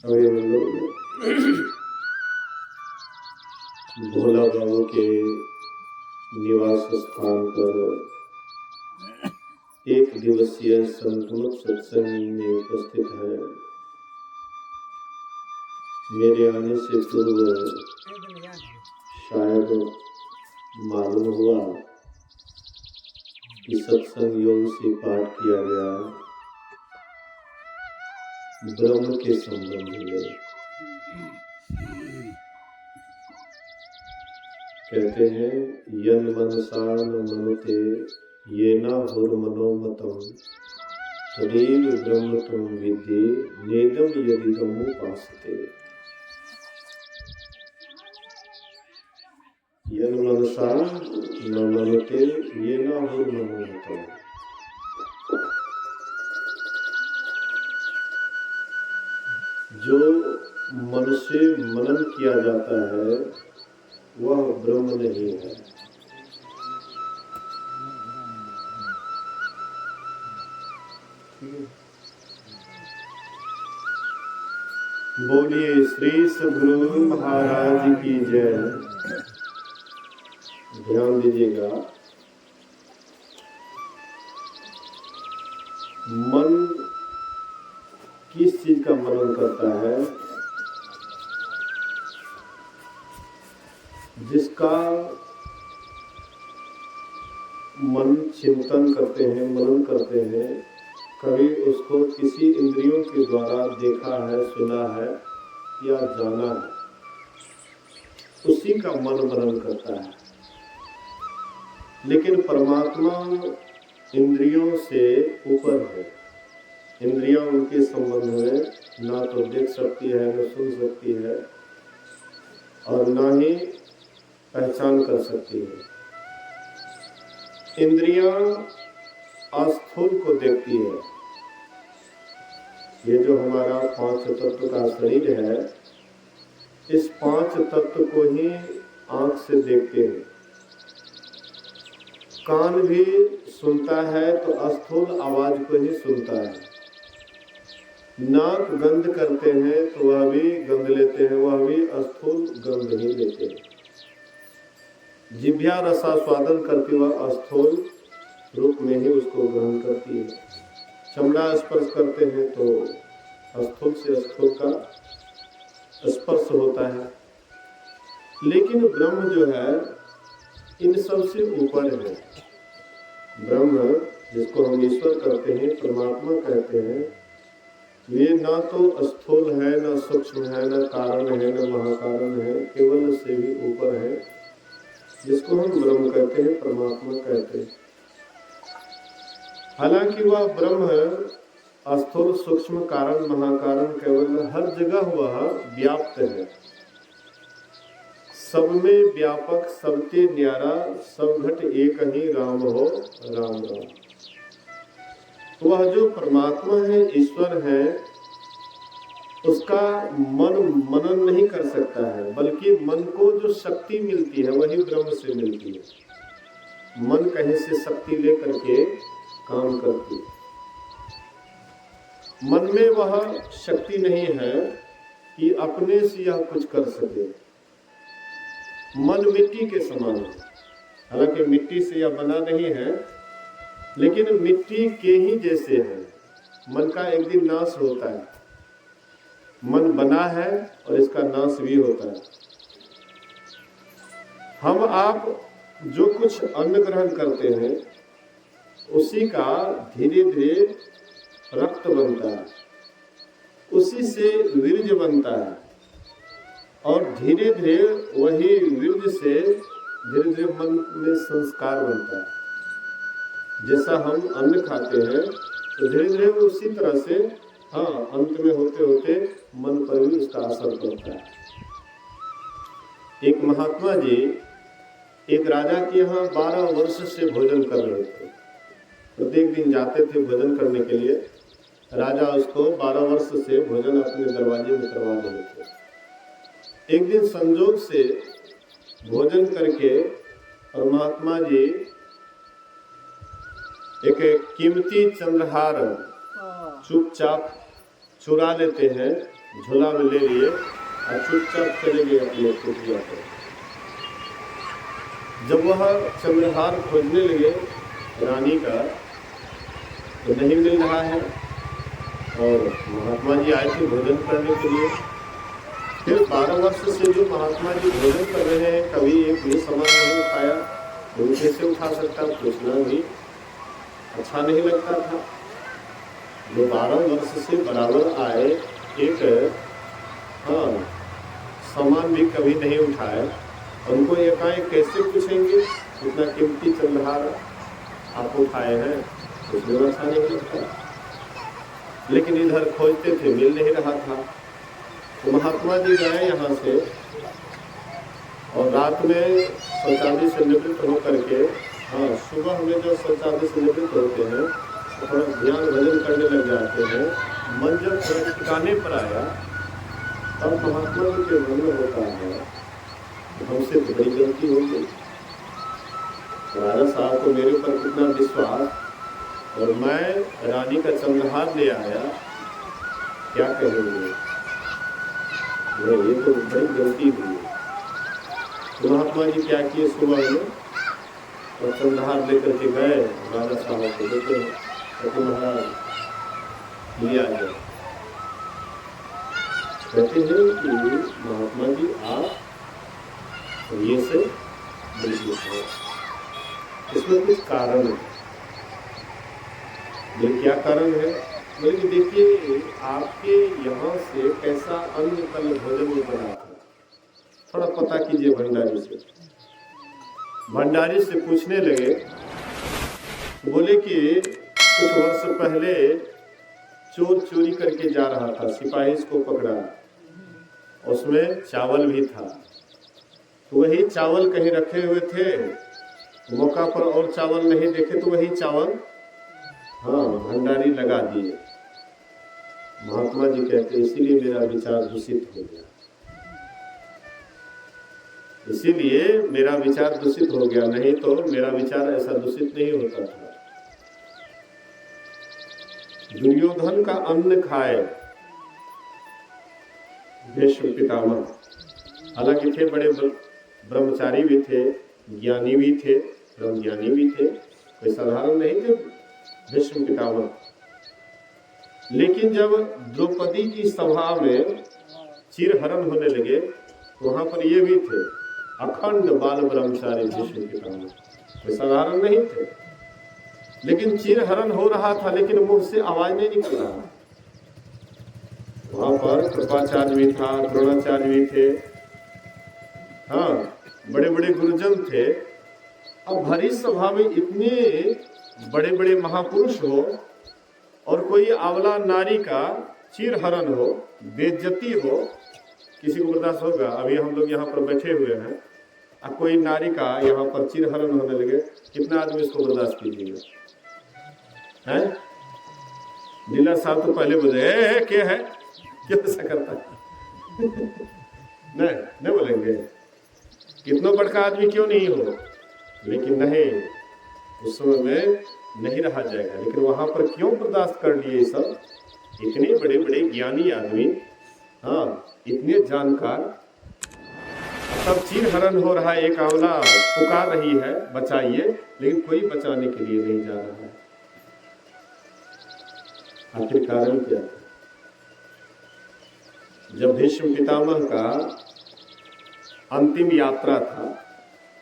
अभी हम लोग भोला बाबू के निवास स्थान पर एक दिवसीय संतमत सत्संग में उपस्थित है। मेरे आने से पूर्व शायद मालूम हुआ कि सत्संग योग से पाठ किया गया ब्रह्म के संबंध में। कहते हैं यन मनसा न मनुते येना हुर्मनोमतम तदेव ब्रह्म तुम विद्धि नेदम यदिदम उपासते। यन मनसा न मनुते येना हुर्मनोमतम। जो मन से मनन किया जाता है वह ब्रह्म नहीं है। बोलिए श्री सद्गुरु महाराज की जय। ध्यान दीजिएगा, मन किस चीज का मनन करता है? जिसका मन चिंतन करते हैं, मनन करते हैं, कभी उसको किसी इंद्रियों के द्वारा देखा है, सुना है या जाना है, उसी का मन मनन करता है। लेकिन परमात्मा इंद्रियों से ऊपर है। इंद्रियां उनके संबंध में ना तो देख सकती है, न सुन सकती है और ना ही पहचान कर सकती है। इंद्रियां अस्थूल को देखती है। ये जो हमारा पांच तत्व का शरीर है, इस पांच तत्व को ही आंख से देखते हैं। कान भी सुनता है तो अस्थूल आवाज को ही सुनता है। नाक गंध करते हैं तो वह भी गंध लेते हैं, वह भी अस्थूल गंध ही लेते हैं। जिह्वा रसास्वादन करती वह अस्थूल रूप में ही उसको ग्रहण करती है। चमड़ा स्पर्श करते हैं तो अस्थूल से अस्थूल का स्पर्श होता है। लेकिन ब्रह्म जो है इन सब से ऊपर है। ब्रह्म जिसको हम ईश्वर कहते हैं, परमात्मा कहते हैं, ये ना तो स्थूल है, न सूक्ष्म है, न कारण है, न महाकारण है, केवल से भी ऊपर है, जिसको हम ब्रह्म कहते हैं, परमात्मा कहते हैं। हालांकि वह ब्रह्म स्थूल, सूक्ष्म, कारण, महाकारण, केवल हर जगह वह व्याप्त है। सब में व्यापक, सबके न्यारा, सब घट एक ही राम हो राम राम। वह जो परमात्मा है, ईश्वर है, उसका मन मनन नहीं कर सकता है, बल्कि मन को जो शक्ति मिलती है वही ब्रह्म से मिलती है। मन कहीं से शक्ति लेकर के काम करती है। मन में वह शक्ति नहीं है कि अपने से यह कुछ कर सके। मन मिट्टी के समान है। हालांकि मिट्टी से यह बना नहीं है, लेकिन मिट्टी के ही जैसे है। मन का एक दिन नाश होता है। मन बना है और इसका नाश भी होता है। हम आप जो कुछ अन्न ग्रहण करते हैं, उसी का धीरे धीरे रक्त बनता है, उसी से वीर्य बनता है और धीरे धीरे वही वीर्य से धीरे धीरे मन में संस्कार बनता है। जैसा हम अन्न खाते हैं तो धीरे धीरे उसी तरह से अंत में होते होते मन पर भी उसका असर पड़ता है। एक महात्मा जी एक राजा के यहाँ 12 वर्ष से भोजन कर रहे थे। प्रत्येक दिन जाते थे भोजन करने के लिए। राजा उसको 12 वर्ष से भोजन अपने दरवाजे में करवा रहे थे। एक दिन संजोग से भोजन करके और महात्मा जी एक कीमती चंद्रहार चुपचाप चुरा लेते हैं झोला में ले लिए और चुपचाप चले गए अपने कुटिया पर। जब वह चंद्रहार खोजने लगे रानी का तो नहीं मिल रहा है, और महात्मा जी आए थे भोजन करने के लिए। फिर 12 वर्ष से जो महात्मा जी भोजन कर रहे हैं, कभी एक भी सामान नहीं उठाया, वो कैसे उठा सकता, पूछना भी अच्छा नहीं लगता था। जो 12 वर्ष से बराबर आए, एक सामान भी कभी नहीं उठाया, उनको एकाएक कैसे पूछेंगे इतना कीमती चंद्रहार आप उठाए हैं, उसमें अच्छा नहीं लगता। लेकिन इधर खोजते थे, मिल नहीं रहा था। तो महात्मा जी गए यहाँ से, और रात में शौचालय से निवृत्त होकर के, सुबह में जब शौचालय से निवृत्त होते हैं तो थोड़ा ध्यान भजन करने लग जाते हैं। मन जब थोड़ा ठिकाने पर आया, तब महात्मा जी के मन में होता है हमसे तो बड़ी गलती हो गई, राजा साहब को मेरे ऊपर कितना विश्वास, और मैं रानी का चंद्रहार ले आया, क्या कहेंगे, ये तो बड़ी गलती हुई। तो महात्मा जी क्या किए, सुबह में और चंद्रहार लेकर के गए राजा साहब को, देखे कहते महाराज लिया गया। कहते हैं कि महात्मा जी आप ये से बिल्कुल है, इसमें कुछ कारण है। ये क्या कारण है, बोले कि देखिए आपके यहाँ से कैसा अन्न कल भोजन में बना था, थोड़ा पता कीजिए भंडारी से। भंडारी से पूछने लगे, बोले कि कुछ वर्ष पहले चोर चोरी करके जा रहा था, सिपाही इसको पकड़ा, उसमें चावल भी था, तो वही चावल कहीं रखे हुए थे, मौका पर और चावल नहीं देखे तो वही चावल भंडारी लगा दिए। महात्मा जी कहते इसीलिए मेरा विचार दूषित हो गया, इसीलिए मेरा विचार दूषित हो गया, नहीं तो मेरा विचार ऐसा दूषित नहीं होता था। दुर्योधन का अन्न खाए भीष्म पितामह, हालांकि थे बड़े ब्रह्मचारी भी थे, ज्ञानी भी थे, ब्रह्मज्ञानी भी थे, कोई साधारण नहीं थे भीष्म पितामह। लेकिन जब द्रौपदी की सभा में चिरहरण होने लगे, वहां पर ये भी थे अखंड बाल ब्रह्मचारी भीष्म पितामह, कोई साधारण नहीं थे। लेकिन चिरहरण हो रहा था, लेकिन मुंह से आवाज नहीं निकल रहा। वहां पर कृपाचार्य भी था, द्रोणाचार्य भी थे, बड़े बड़े गुरुजन थे। अब भरी सभा में इतने बड़े बड़े महापुरुष हो और कोई अबला नारी का चिरहरण हो, बेइज्जती हो, किसी को बर्दाश्त होगा? अभी हम लोग यहाँ पर बैठे हुए हैं, अब कोई नारी का यहाँ पर चिरहरण होने लगे, कितना आदमी इसको बर्दाश्त कीजिएगा? हैं? डीलर साहब तो पहले बोले क्या है, क्यों ऐसा करता है? नहीं बोलेंगे, कितना बड़का आदमी क्यों नहीं हो, लेकिन नहीं, उस समय में नहीं रहा जाएगा। लेकिन वहां पर क्यों बर्दाश्त कर लिए सब? इतने बड़े बड़े ज्ञानी आदमी, इतने जानकार, सब चिरहरण हो रहा है, एक आंवला पुकार रही है बचाइए, लेकिन कोई बचाने के लिए नहीं जा रहा है। आखिर कारण क्या? जब भीष्म पितामह का अंतिम यात्रा था,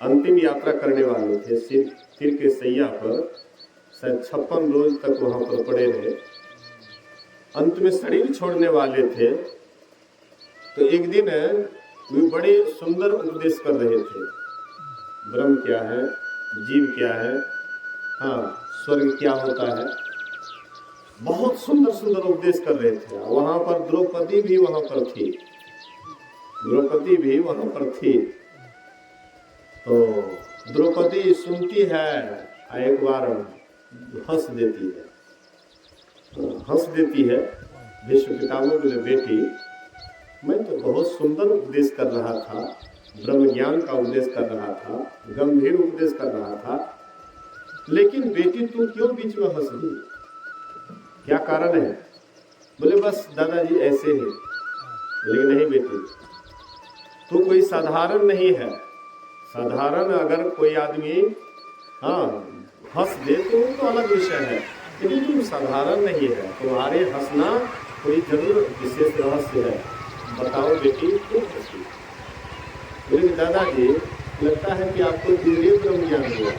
अंतिम यात्रा करने वाले थे, सिर के सैया पर शायद 56 रोज तक वहां पर पड़े रहे, अंत में शरीर छोड़ने वाले थे। तो एक दिन वे बड़े सुंदर उपदेश कर रहे थे, ब्रह्म क्या है, जीव क्या है, स्वर्ग क्या होता है, बहुत सुंदर सुंदर उपदेश कर रहे थे। वहां पर द्रौपदी भी वहां पर थी, द्रौपदी भी वहां पर थी। तो द्रौपदी सुनती है, एक बार हंस देती है। भीष्म पितामह बोले, बेटी मैं तो बहुत सुंदर उपदेश कर रहा था, ब्रह्म ज्ञान का उपदेश कर रहा था, गंभीर उपदेश कर रहा था, लेकिन बेटी तू क्यों बीच में हंस दी, क्या कारण है? बोले बस दादाजी ऐसे ही। बेटी, तो कोई साधारण नहीं है। साधारण अगर कोई आदमी हंस दे तो अलग विषय है, लेकिन तुम साधारण नहीं है, तुम्हारे हंसना कोई जरूर विशेष रहस्य है। बताओ बेटी क्यों हंसी? बोले दादाजी लगता है कि आपको इंद्रिय ब्रह्म ज्ञान हुआ।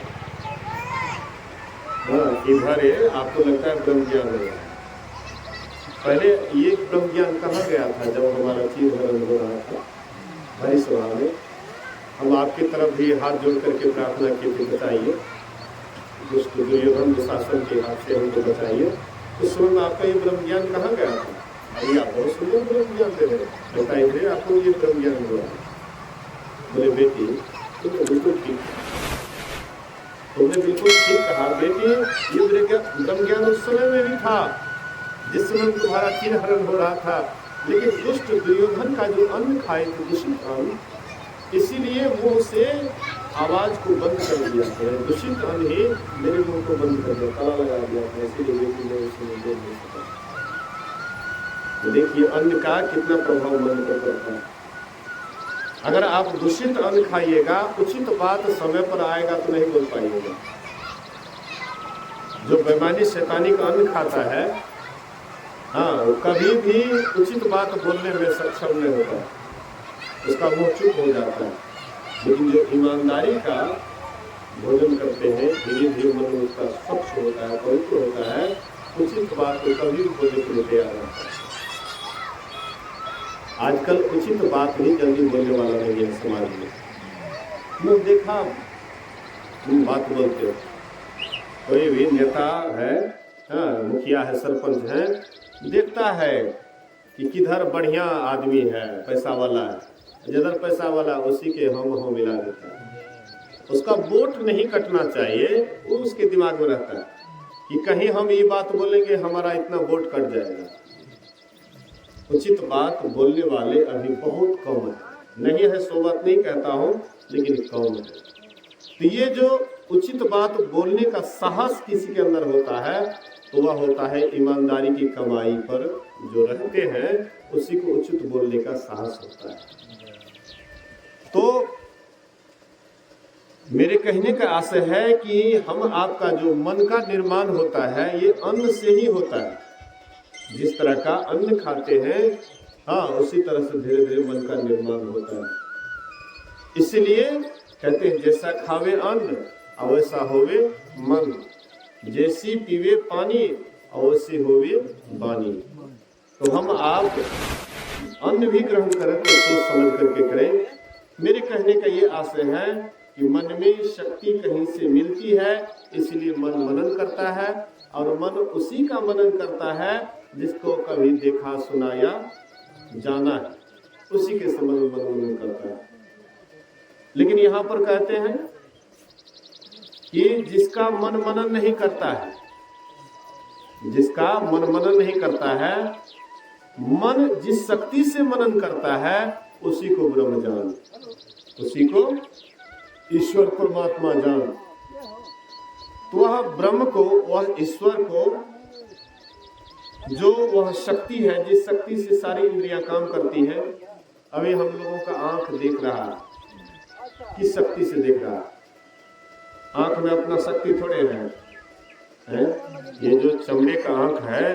इधर आपको लगता है ब्रह्म ज्ञान हुआ। पहले ये ब्रह्म ज्ञान कहाँ गया था? जब हमारा चीर हरण हो रहा था भाई सभा में, हम आपकी तरफ भी हाथ जोड़ करके प्रार्थना की थी, बचाइए दुष्ट दुर्योधन दुशासन के हाथ से हमको बचाइए। उस समय में आपका ये ब्रह्म ज्ञान कहाँ गया था? अभी आप बहुत सुंदर ब्रह्म ज्ञान दे रहे हैं, बताइए आपको ये ब्रह्म ज्ञान हुआ। बोले बेटी तुमने बिल्कुल ठीक, तुमने बिल्कुल ठीक कहा बेटी, ये ब्रह्म ज्ञान उस समय में भी था जिस समय तुम्हारा चीर हरण हो रहा था। लेकिन दुष्ट दुर्योधन का जो अन्न खाए थे, दूषित अन्न, इसीलिए मुंह से आवाज को बंद कर दिया था। दूषित अन्न ही मेरे मुंह को बंद कर दिया, ताला लगा दिया था, इसीलिए बेटी ने उसमें बोल नहीं सका। तो देखिए अन्न का कितना प्रभाव मन पर पड़ता है। अगर आप दूषित अन्न खाइएगा, उचित बात समय पर आएगा तो नहीं बोल पाइएगा। जो बेईमानी शैतानी का अन्न खाता है, वो कभी भी उचित बात बोलने में सक्षम नहीं होता, उसका मुंह चुप हो जाता है। लेकिन जो ईमानदारी का भोजन करते हैं, धीरे धीरे मन उसका स्वच्छ होता है, पवित्र होता है, उचित बात को कभी भी बोलने के लिए तैयार रहता है। आजकल उचित बात भी जल्दी बोलने वाला नहीं है समाज में। मुंह देखा तुम बात बोलते हो। कोई भी नेता है, मुखिया है, सरपंच है, देखता है कि किधर बढ़िया आदमी है, पैसा वाला है, जिधर पैसा वाला उसी के हम मिला देता है। उसका वोट नहीं कटना चाहिए, वो उसके दिमाग में रहता है कि कहीं हम ये बात बोलेंगे हमारा इतना वोट कट जाएगा। उचित बात बोलने वाले अभी बहुत कम है, नहीं है सो बात नहीं कहता हूँ, लेकिन कम है। तो ये जो उचित बात बोलने का साहस किसी के अंदर होता है, तो वह होता है ईमानदारी की कमाई पर जो रहते हैं, उसी को उचित बोलने का साहस होता है। तो मेरे कहने का आशय है कि हम आपका जो मन का निर्माण होता है, ये अन्न से ही होता है। जिस तरह का अन्न खाते हैं, उसी तरह से धीरे धीरे मन का निर्माण होता है। इसलिए कहते हैं जैसा खावे अन्न अवैसा होवे मन, जैसी पीवे पानी अवश्य होवे बानी। तो हम आप अन्न भी ग्रहण करें तो सोच समझ करके करें। मेरे कहने का ये आशय है कि मन में शक्ति कहीं से मिलती है, इसलिए मन मनन करता है, और मन उसी का मनन करता है जिसको कभी देखा सुना या जाना है, उसी के संबंध में मन मनन करता है। लेकिन यहाँ पर कहते हैं कि जिसका मन मनन नहीं करता है, जिसका मन मनन नहीं करता है, मन जिस शक्ति से मनन करता है उसी को ब्रह्म जान, उसी को ईश्वर परमात्मा जान। तो वह ब्रह्म को, वह ईश्वर को, जो वह शक्ति है, जिस शक्ति से सारी इंद्रियां काम करती हैं। अभी हम लोगों का आंख देख रहा है, किस शक्ति से देख रहा है? आंख में अपना शक्ति थोड़े है? ये जो चमड़े का आंख है,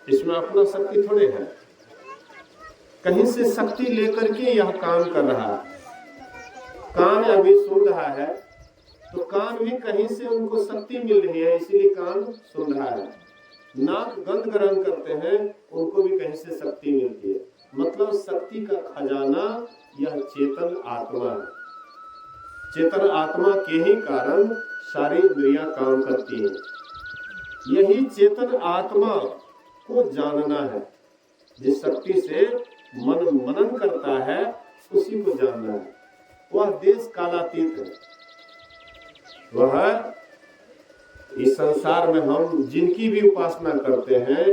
इसमें अपना शक्ति थोड़े है, कहीं से शक्ति लेकर के यह काम कर रहा है। कान अभी सुन रहा है, तो कान भी कहीं से उनको शक्ति मिल रही है, इसीलिए कान सुन रहा है। नाक गंध ग्रहण करते हैं, उनको भी कहीं से शक्ति मिलती है। मतलब शक्ति का खजाना यह चेतन आत्मा है। चेतन आत्मा के ही कारण सारी इंद्रियां काम करती हैं। यही चेतन आत्मा को जानना है, जिस शक्ति से मन मनन करता है उसी को जानना है। वह देश कालातीत है। वह इस संसार में हम जिनकी भी उपासना करते हैं,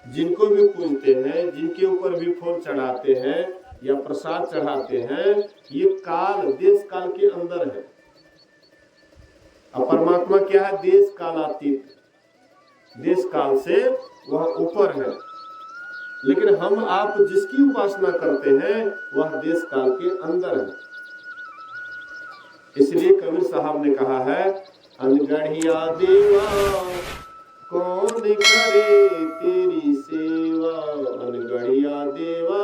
जिनको भी पूजते हैं, जिनके ऊपर भी फूल चढ़ाते हैं या प्रसाद चढ़ाते हैं, ये काल देश काल के अंदर है। अब परमात्मा क्या है? देश कालातीत, देश काल से वह ऊपर है। लेकिन हम आप जिसकी उपासना करते हैं वह देश काल के अंदर है। इसलिए कबीर साहब ने कहा है, अनगढ़िया देवा कौन करे तेरी सेवा, अनगढ़िया देवा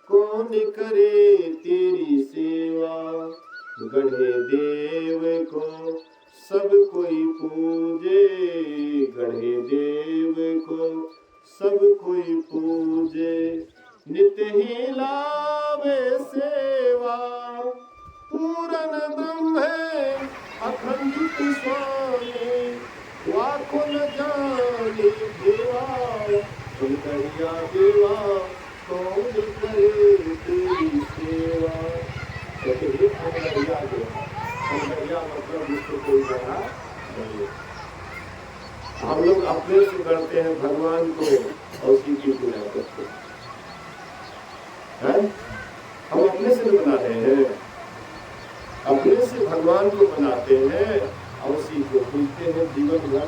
कौन करे तेरी सेवा, गढ़े देव को सब कोई पूजे, गढ़े देव को सब कोई पूजे, नित्य ही लावे सेवा, पूरन ब्रह्म है अखंडित स्वामी, वाको न जाने देवा, अनगढ़िया देवा कौन करे तेरी सेवा। अनगढ़िया मतलब जिसको कोई गढ़ा नहीं। हम लोग अपने से गढ़ते हैं भगवान को और उसी की पूजा करते हैं। हम अपने से बना रहे हैं, अपने से भगवान को बनाते हैं और उसी को पूजते हैं जीवन भर।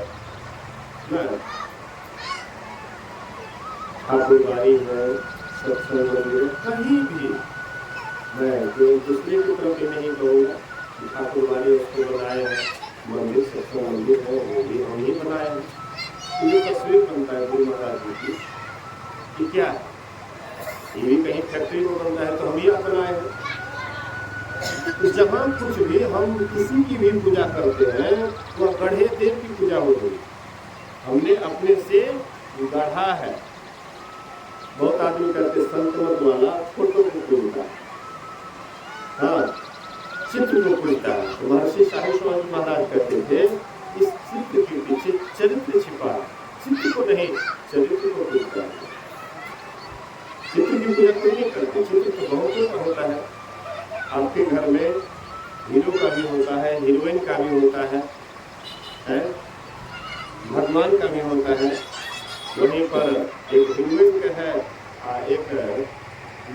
ठाकुरबाड़ी है, सत्संग मंदिर, कहीं भी मैं दूसरे की तरफ ही नहीं कहूँगा। ठाकुरबाड़ी उसको बनाए हैं, मंदिर सत्संग मंदिर है वो भी हम ही बनाए हैं। ये तस्वीर बनता है गुरु महाराज जी की, कि क्या है ये भी कहीं फैक्ट्री में बनता है तो हम ही बनाए हैं। तो जहाँ कुछ भी हम किसी की भी पूजा करते हैं वह गढ़े देव की पूजा हो गई, हमने अपने से गढ़ा है। बहुत आदमी करते संत मत वाला फोटो को पूजता है, हाँ चित्र को पूजता है। तो महर्षि साहिब महाराज कहते थे इस चित्र के पीछे चरित्र छिपा, चित्र को नहीं चरित्र को पूजता है। चित्र की पूजा कोई नहीं करते, चित्र तो बहुतों का होता है। आपके घर में हीरो का भी होता है, हीरोइन का भी होता है, भगवान का भी होता है। वहीं पर एक हीरोइन का है, एक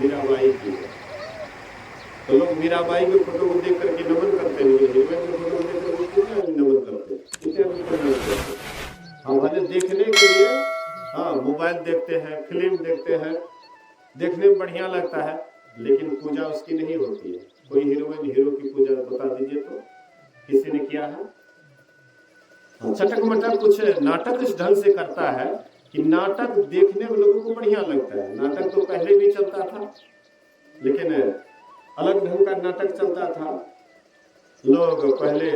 मीराबाई की है। तो लोग मीराबाई के फोटो को देख करके नमन करते हैं, हीरोइन के फोटो को देख करके कितना नमन करते। हम भले देखने के लिए हाँ मोबाइल देखते हैं, फिल्म देखते हैं, देखने में बढ़िया लगता है, लेकिन पूजा उसकी नहीं होती है। कोई हीरोइन हीरो की पूजा बता दीजिए तो किसी ने किया है? चटक मटक कुछ नाटक इस ढंग से करता है कि नाटक देखने में लोगों को बढ़िया लगता है। नाटक तो पहले भी चलता था, लेकिन अलग ढंग का नाटक चलता था। लोग पहले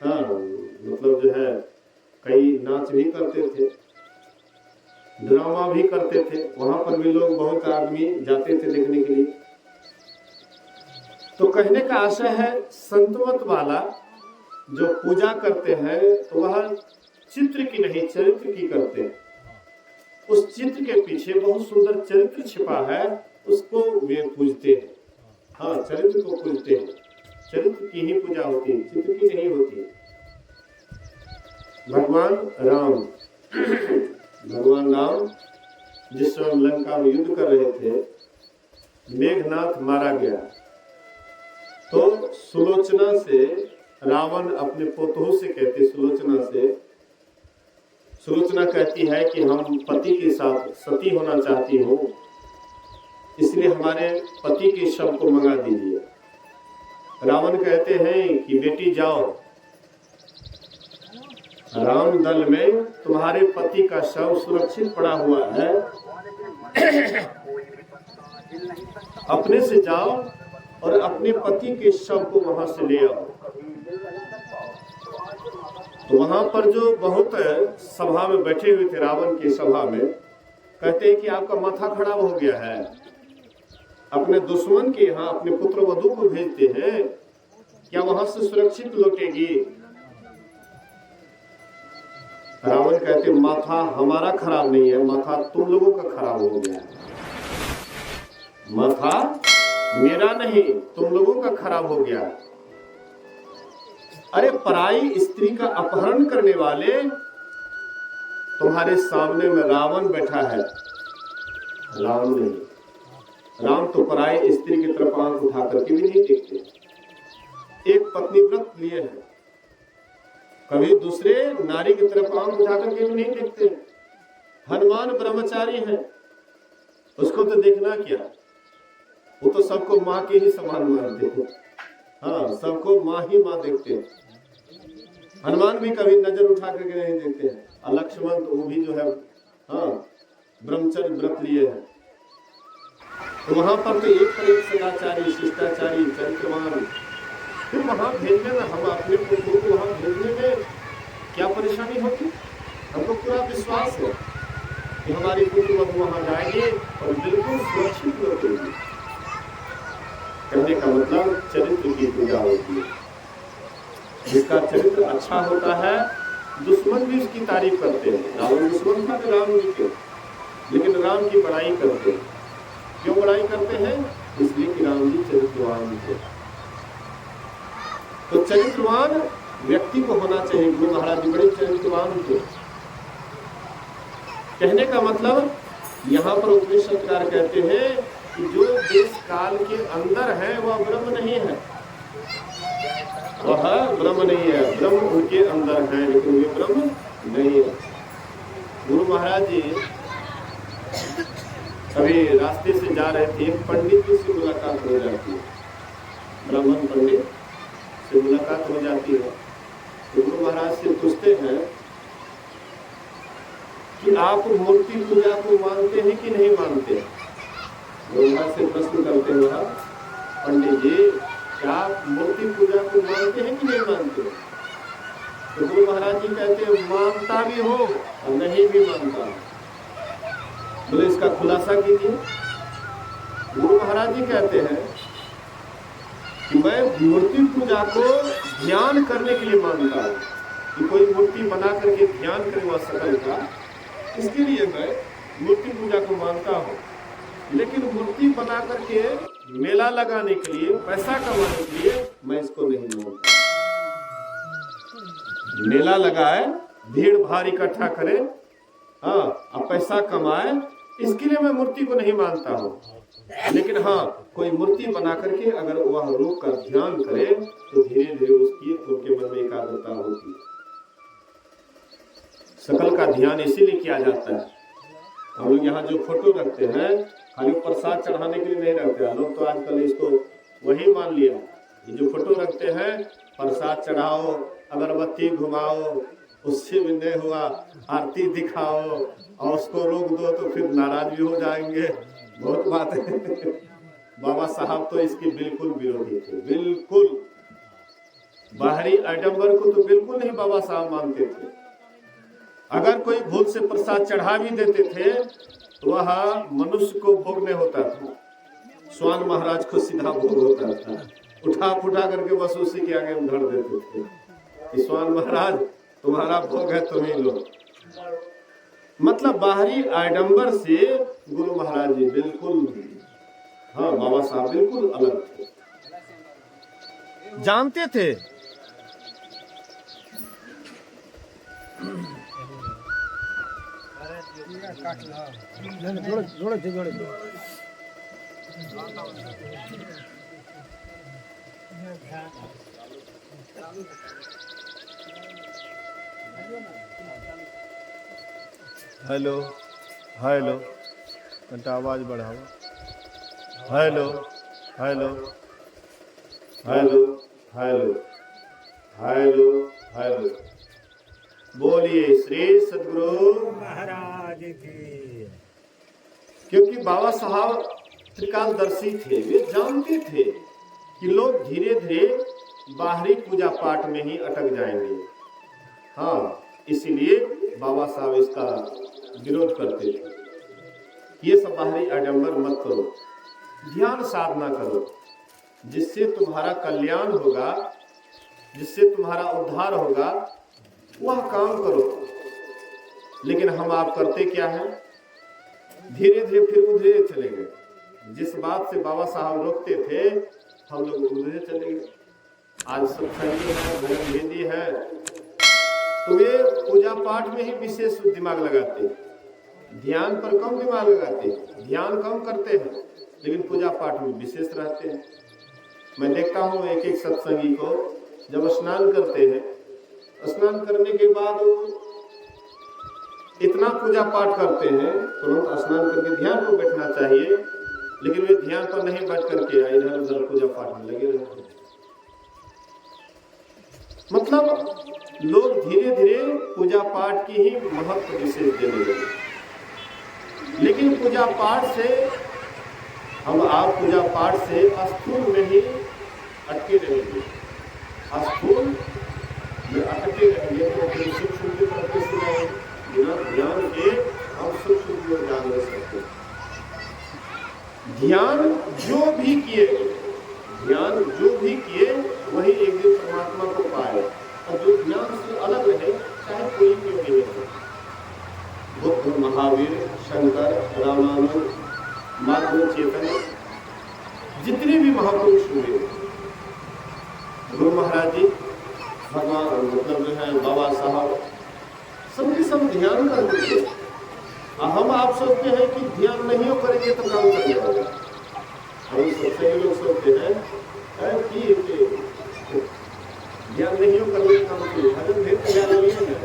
हाँ मतलब जो है कई नाच भी करते थे, ड्रामा भी करते थे, वहां पर भी लोग बहुत आदमी जाते थे देखने के लिए। तो कहने का आशय है संतमत वाला जो पूजा करते हैं तो वह चित्र की नहीं चरित्र की करते हैं। उस चित्र के पीछे बहुत सुंदर चरित्र छिपा है, उसको वे पूजते हैं। हाँ चरित्र को पूजते हैं, चरित्र की ही पूजा होती है, चित्र की नहीं होती। भगवान राम जिस समय लंका में युद्ध कर रहे थे, मेघनाथ मारा गया तो सुलोचना से रावण अपने पोतों से कहते, सुलोचना कहती है कि हम पति के साथ सती होना चाहती हूँ, इसलिए हमारे पति के शव को मंगा दीजिए। रावण कहते हैं कि बेटी जाओ, राम दल में तुम्हारे पति का शव सुरक्षित पड़ा हुआ है, अपने से जाओ और अपने पति के शव को वहां से ले आओ। तो वहां पर जो बहुत सभा में बैठे हुए थे, रावण की सभा में, कहते हैं कि आपका माथा खराब हो गया है, अपने दुश्मन के यहाँ अपने पुत्र वधू को भेजते हैं, क्या वहां से सुरक्षित लौटेगी? रावण कहते माथा हमारा खराब नहीं है, माथा तुम लोगों का खराब हो गया है। माथा मेरा नहीं तुम लोगों का खराब हो गया। अरे पराई स्त्री का अपहरण करने वाले तुम्हारे सामने में रावण बैठा है, राम नहीं। राम तो पराई स्त्री की तरफ आंख उठा करके भी नहीं देखते, एक पत्नी व्रत लिए है, कभी दूसरे नारी की तरफ आंख उठा करके भी नहीं देखते। हनुमान ब्रह्मचारी हैं, उसको तो देखना क्या, वो तो सबको माँ के ही समान मानते हैं। हाँ, सबको माँ ही माँ देखते हैं। हनुमान भी कभी नजर उठा करके नहीं देखते हैं, और लक्ष्मण तो वो भी जो है हाँ ब्रह्मचर्य व्रत लिए है। तो वहां पर तो एक पर एक सदाचारी, शिष्टाचारी, चरित्रवान। फिर वहां भेजने में, हम अपने पुत्रों को वहां भेजने में क्या परेशानी होती? हमको पूरा विश्वास है कि हमारे पुत्र वधु वहां जाएंगे और बिल्कुल सुरक्षित होंगे। कहने का मतलब चरित्र की पूजा होती है। जिसका चरित्र अच्छा होता है, दुश्मन भी उसकी तारीफ करते हैं। रावण दुश्मन था राम जी के, लेकिन राम की बड़ाई करते हैं। क्यों बड़ाई करते हैं? इसलिए कि राम जी चरित्रवान थे। तो चरित्रवान व्यक्ति को होना चाहिए। गुरु महाराज जी बड़े चरित्रवान थे। कहने का मतलब यहाँ पर उपनिषदकार कहते हैं कि जो देश काल के अंदर है वह ब्रह्म नहीं है, वह ब्रह्म नहीं है। ब्रह्म उनके अंदर है, लेकिन वे ब्रह्म नहीं है। गुरु महाराज जी कभी रास्ते से जा रहे थे, एक पंडित जी से मुलाकात हो जाती है, ब्राह्मण पंडित से मुलाकात हो जाती है। तो गुरु महाराज से पूछते हैं कि आप मूर्ति पूजा को मानते हैं कि नहीं मानते हैं? गुरु महाराज से प्रश्न करते हैं, पंडित जी क्या आप मूर्ति पूजा को मानते हैं कि नहीं मानते? तो गुरु महाराज जी कहते हैं मानता भी हो और नहीं भी मानता। बोले इसका खुलासा कीजिए। गुरु महाराज जी कहते हैं कि मैं मूर्ति पूजा को ध्यान करने के लिए मानता हूँ, कि कोई मूर्ति बना करके ध्यान करे वह सकल का, इसके लिए मैं मूर्ति पूजा को मानता हूँ। लेकिन मूर्ति बना करके मेला लगाने के लिए, पैसा कमाने के लिए मैं इसको नहीं मानता। मेला लगाए, भीड़ भाड़ इकट्ठा करे, हाँ, अब पैसा कमाए, इसके लिए मैं मूर्ति को नहीं मानता हूँ। लेकिन हाँ, कोई मूर्ति बना करके अगर वह रोक कर ध्यान करे तो धीरे धीरे उनके मन में एकाग्रता होती है। सकल का ध्यान इसीलिए किया जाता है। हम लोग यहाँ जो फोटो रखते हैं खाली प्रसाद चढ़ाने के लिए नहीं रखते हैं। लोग तो आजकल इसको वही मान लिया, ये जो फोटो रखते हैं प्रसाद चढ़ाओ, अगरबत्ती घुमाओ, उससे भी नहीं हुआ आरती दिखाओ और उसको रोक दो तो फिर नाराज भी हो जाएंगे। बहुत बात है। बाबा साहब तो इसके बिल्कुल विरोधी थे, बिल्कुल। बाहरी आडंबर को तो बिल्कुल नहीं बाबा साहब मानते थे। अगर कोई भूल से प्रसाद चढ़ा भी देते थे तो वह मनुष्य को भोग नहीं होता था, स्वान महाराज को सीधा भोग होता था। उठा फुटा करके बस उसी के आगे धर देते थे कि स्वान महाराज तुम्हारा भोग है, तुम ही लो। मतलब बाहरी आडंबर से गुरु महाराज जी बिल्कुल, हाँ, बाबा साहब बिल्कुल अलग थे, जानते थे। हेलो हेलो, घंटा आवाज बढ़ाओ। Hello hello hello hello hello hello. बोलिए श्री सद्गुरु महाराज की। क्योंकि बाबा साहब त्रिकालदर्शी थे, वे जानते थे कि लोग धीरे धीरे बाहरी पूजा पाठ में ही अटक जाएंगे। हाँ, इसीलिए बाबा साहब इसका विरोध करते थे। ये सब बाहरी आडंबर मत करो, ध्यान साधना करो, जिससे तुम्हारा कल्याण होगा, जिससे तुम्हारा उद्धार होगा, वह काम करो। लेकिन हम आप करते क्या है? धीरे धीरे फिर उधरे चले गए। जिस बात से बाबा साहब रोकते थे हम लोग उधरे चले गए। आज सत्संगी है, भजन भेदी है, तो वे पूजा पाठ में ही विशेष दिमाग लगाते हैं, ध्यान पर कम दिमाग लगाते हैं, ध्यान कम करते हैं, लेकिन पूजा पाठ में विशेष रहते हैं। मैं देखता हूँ एक एक सत्संगी को जब स्नान करते हैं, स्नान करने के बाद इतना पूजा पाठ करते हैं, तुरंत स्नान करके ध्यान पर बैठना चाहिए, लेकिन वे ध्यान पर नहीं बैठ करके इधर उधर पूजा पाठ में लगे रहते हैं। मतलब लोग धीरे धीरे पूजा पाठ की ही महत्व विशेष देने लगे। लेकिन पूजा पाठ से आप पूजा पाठ से स्थूल में ही अटके रहेंगे, स्थूल में अटके रहेंगे तो फिर सूक्ष्म की तरफ कैसे जाएंगे? बिना ध्यान के हम सूक्ष्म को जान नहीं सकते। ध्यान जो भी किए वही एक दिन परमात्मा को पाए, और जो ध्यान से अलग रहे चाहे कोई क्यों नहीं हो। बुद्ध, महावीर, शंकर, रामानंद, माधव चेतन, जितने भी महापुरुष हुए, गुरु महाराज जी, भगवान मतलब जो है बाबा साहब, सब ध्यान करते थे। हम आप सोचते हैं कि ध्यान नहीं करेंगे तो काम कर जाएगा। हम सबसे लोग सोचते हैं कि ध्यान नहीं करने काम किए, भजन भेद ध्यान लिए ना,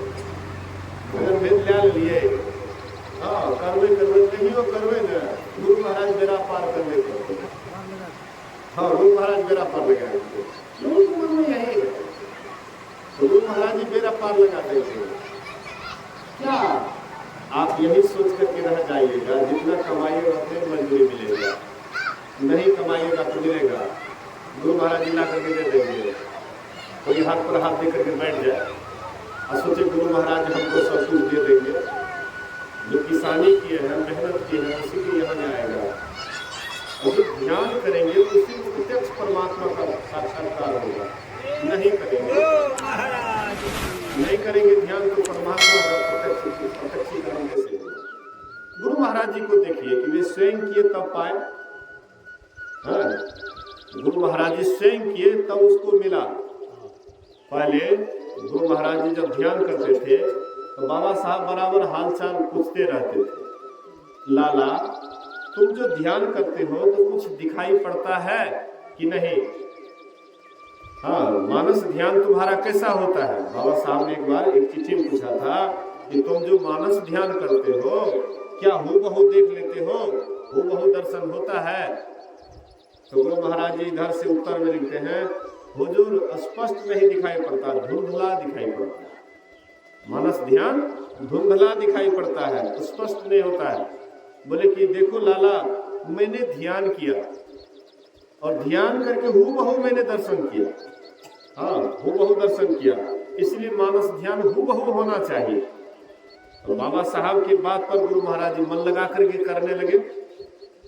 भजन भेद ध्यान लिए, हाँ करवे नहीं हो करवे ना, गुरु महाराज बेरा पार करने को, हाँ गुरु महाराज बेरा पार लगाएंगे। लोगों के मन में यही है, तो गुरु महाराज जी बेरा पार लगा देंगे। क्या आप यही सोच करके रह जाइएगा, जितना कमाइएगा उतने मजदूरी मिलेगा, नहीं कमाइएगा तो मिलेगा, गुरु महाराज जी ला करके दे देंगे। कोई हाथ पर हाथ दे करके बैठ जाए और सोचे गुरु महाराज हमको सब कुछ दे देंगे, जो किसानी किए हैं, मेहनत की है, उसी के यहाँ जाएगा। और जो ध्यान करेंगे उसी को प्रत्यक्ष परमात्मा का साक्षात्कार होगा। नहीं करेंगे ध्यान तो परमात्मा का प्रत्यक्षीकरण कैसे होगा? गुरु महाराज जी को देखिए कि वे स्वयं किए तब पाए। हाँ, गुरु महाराज जी स्वयं किए तब उसको मिला। पहले गुरु महाराज जी जब ध्यान करते थे तो बाबा साहब बराबर हालचाल पूछते रहते थे, लाला तुम जो ध्यान करते हो तो कुछ दिखाई पड़ता है कि नहीं? हाँ, मानस ध्यान तुम्हारा कैसा होता है? बाबा साहब ने एक बार एक चिट्ठी में पूछा था कि तुम जो मानस ध्यान करते हो क्या हूबहू देख लेते हो, हूबहू दर्शन होता है? तो गुरु महाराज जी इधर से उत्तर में लिखते हैं, हुजूर स्पष्ट नहीं दिखाई पड़ता, धुंधला दिखाई पड़ता है। मानस ध्यान धुंधला दिखाई पड़ता है, स्पष्ट नहीं होता है। बोले कि देखो लाला, मैंने ध्यान किया और ध्यान करके हूबहू मैंने दर्शन किया। हाँ, हूबहू दर्शन किया, इसलिए मानस ध्यान हूबहू होना चाहिए। तो बाबा साहब की बात पर गुरु महाराज जी मन लगा करके करने लगे,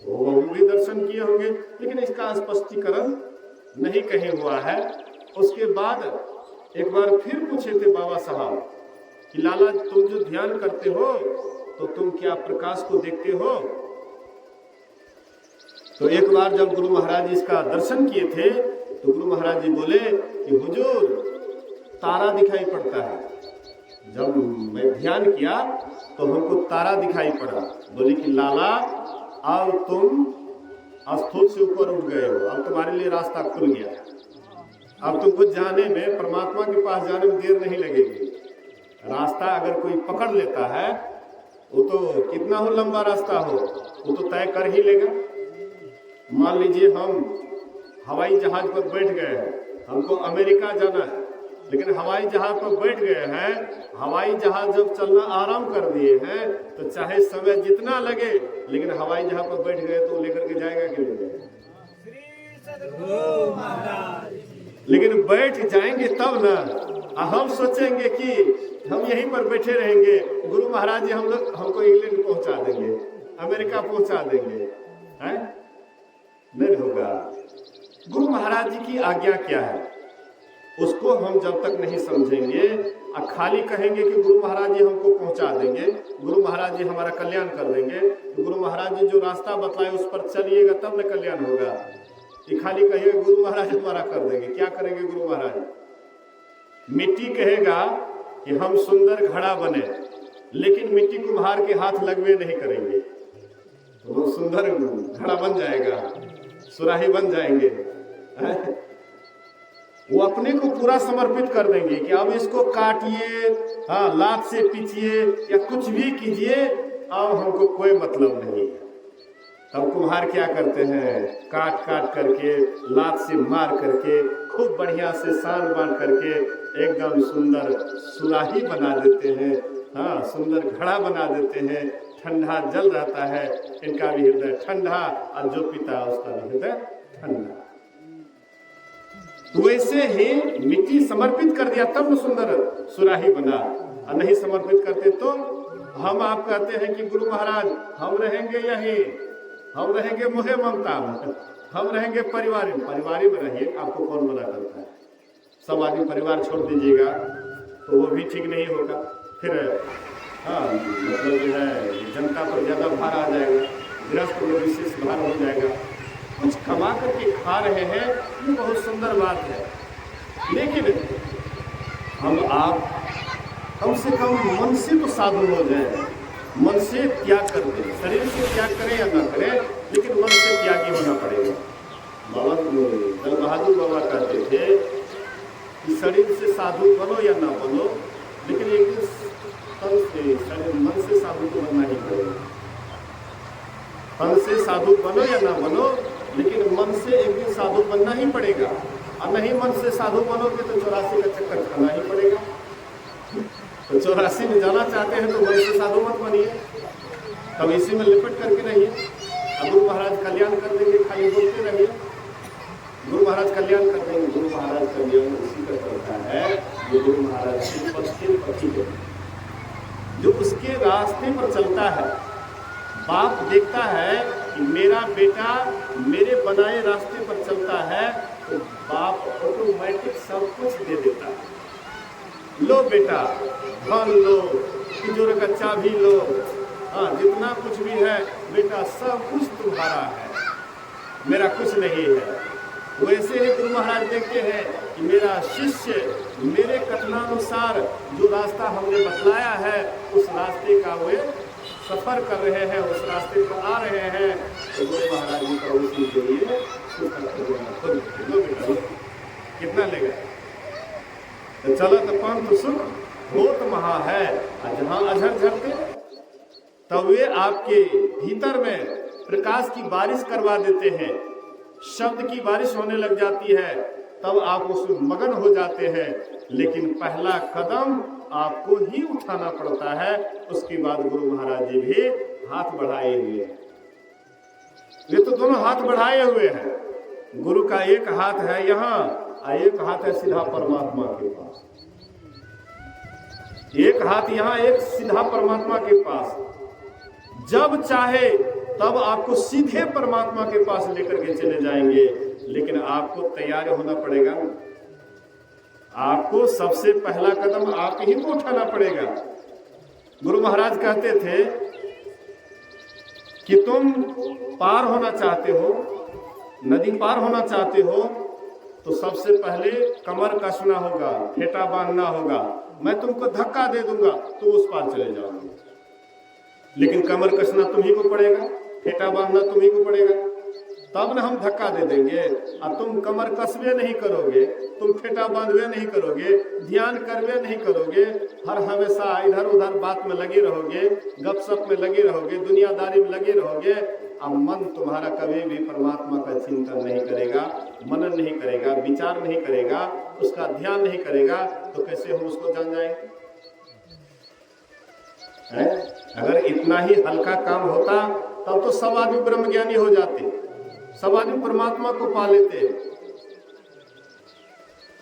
हूबहू भी दर्शन किए होंगे, लेकिन इसका स्पष्टीकरण नहीं कहीं हुआ है। उसके बाद एक बार फिर पूछे थे बाबा साहब कि लाला तुम जो ध्यान करते हो तो तुम क्या प्रकाश को देखते हो? तो एक बार जब गुरु महाराज जी इसका दर्शन किए थे तो गुरु महाराज जी बोले कि हुजूर तारा दिखाई पड़ता है। जब मैं ध्यान किया तो हमको तारा दिखाई पड़ा। बोले कि लाला अब तुम स्थूल से ऊपर उठ गए हो, अब तुम्हारे लिए रास्ता खुल गया। अब तुमको जाने में, परमात्मा के पास जाने में देर नहीं लगेगी। रास्ता अगर कोई पकड़ लेता है वो तो कितना हो लंबा रास्ता हो, वो तो तय कर ही लेगा। मान लीजिए हम हवाई जहाज पर बैठ गए हैं, हमको अमेरिका जाना है, लेकिन हवाई जहाज पर बैठ गए हैं, हवाई जहाज जब चलना आराम कर दिए हैं तो चाहे समय जितना लगे, लेकिन हवाई जहाज पर बैठ गए तो लेकर के जाएगा कि नहीं जाएगा? लेकिन बैठ जाएंगे तब ना। हम सोचेंगे कि हम यहीं पर बैठे रहेंगे, गुरु महाराज जी हमको इंग्लैंड पहुंचा देंगे, अमेरिका पहुंचा देंगे, हैं? नहीं होगा। गुरु महाराज जी की आज्ञा क्या है उसको हम जब तक नहीं समझेंगे और खाली कहेंगे कि गुरु महाराज जी हमको पहुंचा देंगे, गुरु महाराज जी हमारा कल्याण कर देंगे, तो गुरु महाराज जी जो रास्ता बताए उस पर चलिएगा तब न कल्याण होगा। ये खाली कहिएगा गुरु महाराज हमारा कर देंगे, क्या करेंगे गुरु महाराज? मिट्टी कहेगा कि हम सुंदर घड़ा बने, लेकिन मिट्टी कुम्हार के हाथ लगवे नहीं करेंगे तो वो सुंदर घड़ा बन जाएगा, सुराही बन जाएंगे। वो अपने को पूरा समर्पित कर देंगे कि अब इसको काटिए, हाँ, लात से पीछिए या कुछ भी कीजिए, अब हमको कोई मतलब नहीं है। तब कुम्हार क्या करते हैं, काट काट करके, लात से मार करके, खूब बढ़िया से सान बांध करके एकदम सुंदर सुराही बना देते हैं, हाँ, सुंदर घड़ा बना देते हैं। ठंडा जल रहता है, इनका भी हृदय ठंडा, और जो पीता है उसका भी हृदय ठंडा। वैसे ही मिट्टी समर्पित कर दिया तब सुंदर सुराही बना, और नहीं समर्पित करते तो हम आप कहते हैं कि गुरु महाराज हम रहेंगे यहीं, हम रहेंगे मोहे ममता में, हम रहेंगे परिवार में रहिए। आपको कौन मना करता है? सब आदमी परिवार छोड़ दीजिएगा तो वो भी ठीक नहीं होगा। फिर हाँ, मतलब जो है जनता पर ज़्यादा भार आ जाएगा, गृहस्थ पर विशेष भार हो जाएगा। कुछ कमा करके खा रहे हैं, ये बहुत सुंदर बात है, लेकिन हम आप कम से कम मन से तो साधु हो जाए, मन से त्याग कर दे। शरीर से त्याग करें या ना करें, लेकिन मन से त्यागी होना पड़ेगा। बाबा दल बहादुर बाबा कहते थे कि शरीर से साधु बनो या ना बनो, लेकिन एक दिन तन से शरीर मन से साधु तो बनना ही पड़ेगा। तन से साधु बनो या ना बनो, लेकिन मन से एक दिन साधु बनना ही पड़ेगा। और नहीं मन से साधु बनोगे तो 84 का चक्कर खाना ही पड़ेगा। तो 84 में जाना चाहते हैं तो मन से साधु मत बनिए, तब इसी में लिपट करके रहिए। अब गुरु महाराज कल्याण कर देंगे, खाली बोलते रहिए, गुरु महाराज कल्याण कर देंगे। गुरु महाराज कल्याण उसी का करता है जो गुरु महाराज के पक्षी है, जो उसके रास्ते पर चलता है। बाप देखता है कि मेरा बेटा मेरे बनाए रास्ते पर चलता है, तो बाप ऑटोमेटिक सब कुछ दे देता है। लो बेटा, धन लो, तिजोरी का चाबी लो, हाँ, जितना कुछ भी है बेटा सब कुछ तुम्हारा है, मेरा कुछ नहीं है। वैसे ही गुरु महाराज देखते हैं कि मेरा शिष्य मेरे कथनानुसार जो रास्ता हमने बतलाया है उस रास्ते का वे सफर कर रहे हैं, उस रास्ते पर आ रहे हैं, तो गुरु महाराज जी का उसी के लिए कितना लेगा? तो चलो तो पंथ सुख बहुत महा है, जहाँ अझर झरते तब वे आपके भीतर में प्रकाश की बारिश करवा देते हैं, शब्द की बारिश होने लग जाती है, तब आप उसमें मगन हो जाते हैं। लेकिन पहला कदम आपको ही उठाना पड़ता है। उसके बाद गुरु महाराज जी भी हाथ बढ़ाए हुए हैं, वे तो दोनों हाथ बढ़ाए हुए हैं। गुरु का एक हाथ है यहाँ, एक हाथ है सीधा परमात्मा के पास। एक हाथ यहाँ, एक सीधा परमात्मा के पास। जब चाहे तब आपको सीधे परमात्मा के पास लेकर के चले जाएंगे, लेकिन आपको तैयार होना पड़ेगा। आपको सबसे पहला कदम आप ही को उठाना पड़ेगा। गुरु महाराज कहते थे कि तुम पार होना चाहते हो, नदी पार होना चाहते हो, तो सबसे पहले कमर कसना होगा, फेटा बांधना होगा। मैं तुमको धक्का दे दूंगा तो उस पार चले जाओगे, लेकिन कमर कसना तुम्ही को पड़ेगा, फेटा बांधना तुम्ही को पड़ेगा, तब न हम धक्का दे देंगे। और तुम कमर कसवे नहीं करोगे, तुम फेटा बांधवे नहीं करोगे, ध्यान करवे नहीं करोगे, हर हमेशा इधर उधर बात में लगे रहोगे, गपशप में लगे रहोगे, दुनियादारी में लगे रहोगे, अब मन तुम्हारा कभी भी परमात्मा का चिंतन नहीं करेगा, मनन नहीं करेगा, विचार नहीं करेगा, उसका ध्यान नहीं करेगा, तो कैसे हम उसको जान जाएंगे? अगर इतना ही हल्का काम होता तब तो सब आदमी ब्रह्मज्ञानी हो जाते, सब आदमी परमात्मा को पा लेते।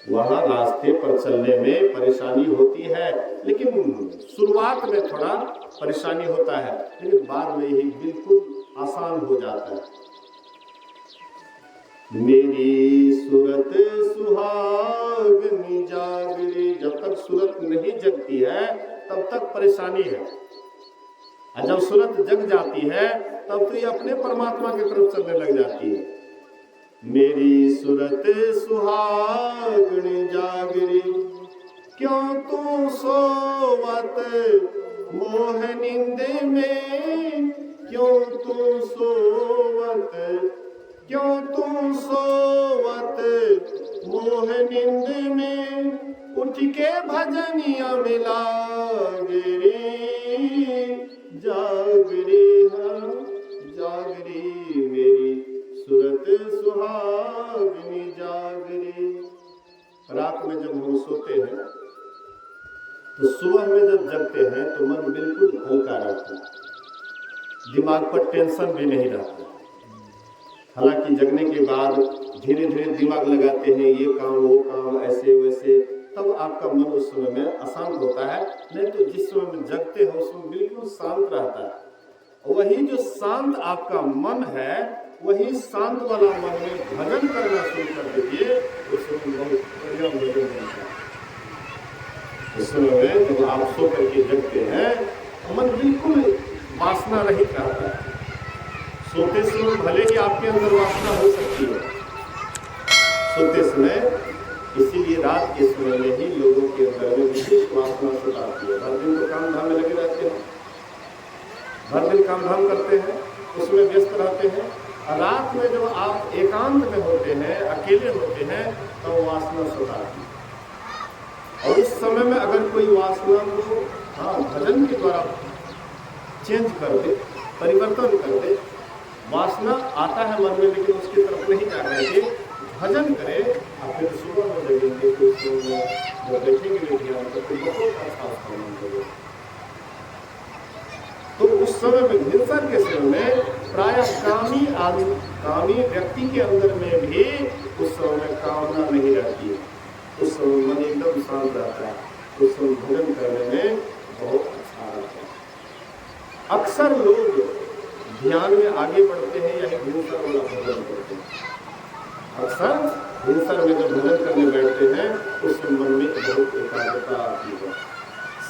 वहां रास्ते पर चलने में परेशानी होती है, लेकिन शुरुआत में थोड़ा परेशानी होता है, लेकिन बाद में ही बिल्कुल आसान हो जाता है। मेरी सूरत सुहागनी जागरी, जब तक सूरत नहीं जगती है तब तक परेशानी है, और जब सूरत जग जाती है तब तो ये अपने परमात्मा की तरफ चलने लग जाती है। मेरी सूरत सुहागनी जागरी, क्यों तू सोवत मोह नींद में, क्यों तू सोवत, क्यों तू सोवत मोह सोह नींद में उठ के भजनिया मिला रे, जाग रे हाँ जाग रे मेरी सूरत सुहागनी जाग रे। रात में जब हम सोते हैं तो सुबह में जब जगते हैं तो मन बिल्कुल हल्का रहता है, दिमाग पर टेंशन भी नहीं रहता। हालांकि जगने के बाद धीरे धीरे दिमाग लगाते हैं, ये काम वो काम ऐसे वैसे, तब आपका मन उस समय में अशांत होता है। नहीं तो जिस समय में जगते हो उसमें बिल्कुल शांत रहता है। वही जो शांत आपका मन है, वही शांत वाला मन में भजन करना शुरू कर दीजिए, उसमें बहुत बढ़िया भजन बनता है। उस समय में जब आप सो करके जगते हैं मन बिल्कुल वासना रहित रहता है। सोते समय भले ही आपके अंदर वासना हो सकती है सोते समय, इसीलिए रात के समय में ही लोगों के अंदर में विशेष वासना सताती है। हर दिन तो काम धाम में लगे रहते हैं, हर दिन काम धाम करते हैं, उसमें व्यस्त रहते हैं। रात में जब आप एकांत में होते हैं, अकेले होते हैं, तब तो वासना सताती है। और उस समय में अगर कोई वासना को भजन के द्वारा चेंज कर दे, परिवर्तन कर दे, वासना आता है मन में लेकिन उसकी तरफ नहीं जा करके भजन करे, और फिर सुबह में लगेंगे तो जब देखेंगे ध्यान करके बहुत अच्छा उसका मन लगेगा। तो उस समय में हिंसक के समय में प्रायः कामी व्यक्ति के अंदर में भी उस समय में कामना नहीं रहती है, उस समय मन एकदम शांत रहता है, उस समय भजन करने में बहुत अच्छा रहता है। अक्सर लोग ध्यान में आगे बढ़ते हैं या हिंसा वाला भजन करते हैं। अक्सर हिंसा में जब भजन करने बैठते हैं उस मन में बहुत एकाग्रता आती है,